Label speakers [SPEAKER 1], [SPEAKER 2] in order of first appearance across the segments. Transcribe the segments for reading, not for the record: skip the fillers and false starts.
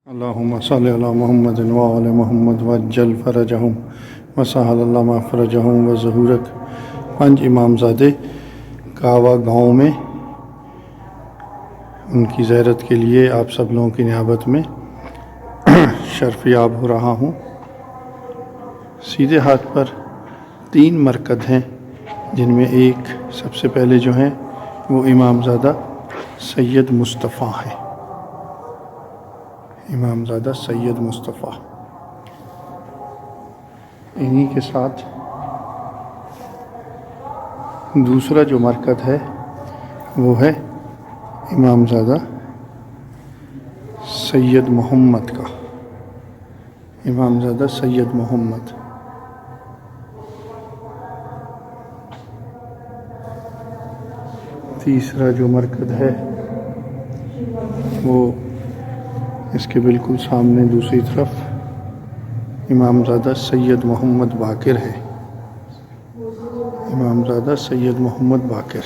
[SPEAKER 1] اللہم صلی علی محمد وآل محمد وعجل فرجہم وسہل اللہ مفرجہم وظہورک۔ 5 امامزادے کعوہ گاؤں میں، ان کی زیارت کے لیے آپ سب لوگوں کی نيابت میں شرف یاب ہو رہا ہوں۔ سیدھے ہاتھ پر 3 مرکز ہیں، جن میں ایک سب سے پہلے جو ہیں وہ امامزادہ سید مصطفیٰ ہیں۔ امامزادہ سید مصطفیٰ، انہی کے ساتھ دوسرا جو مرکز ہے وہ ہے امامزادہ سید محمد کا، امامزادہ سید محمد۔ تیسرا جو مرکز ہے وہ اس کے بالکل سامنے دوسری طرف امامزادہ سید محمد باقر ہے، امامزادہ سید محمد باقر۔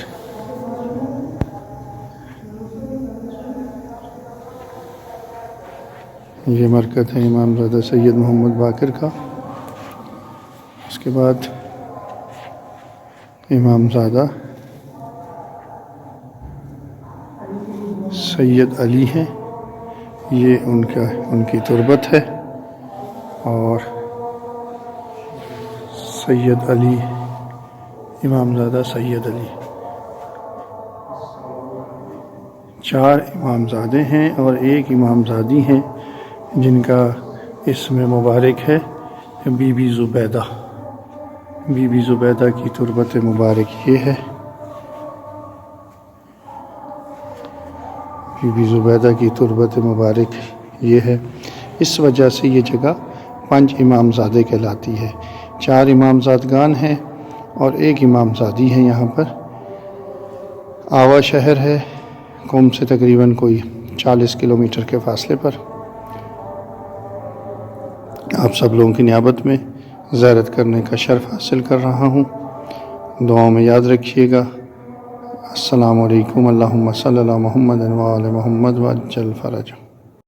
[SPEAKER 1] یہ مرکز ہے امامزادہ سید محمد باقر کا۔ اس کے بعد امامزادہ سید علی ہیں، یہ ان کی تربت ہے، اور سید علی، امامزادہ سید علی۔ 4 امامزادے ہیں اور ایک امامزادی ہیں جن کا اسم مبارک ہے بی بی زبیدہ۔ بی بی زبیدہ کی تربت مبارک یہ ہے، بی بی زبیدہ کی تربت مبارک یہ ہے۔ اس وجہ سے یہ جگہ 5 امامزادے کہلاتی ہے۔ 4 امامزادگان ہیں اور ایک امامزادی ہے یہاں پر۔ آوا شہر ہے، قم سے تقریباً کوئی 40 کلومیٹر کے فاصلے پر۔ آپ سب لوگوں کی نيابت میں زیارت کرنے کا شرف حاصل کر رہا ہوں۔ دعاؤں میں یاد رکھیے گا۔ السلام علیکم۔ اللہم صلی علی محمد وآل محمد وعجل فرجہم۔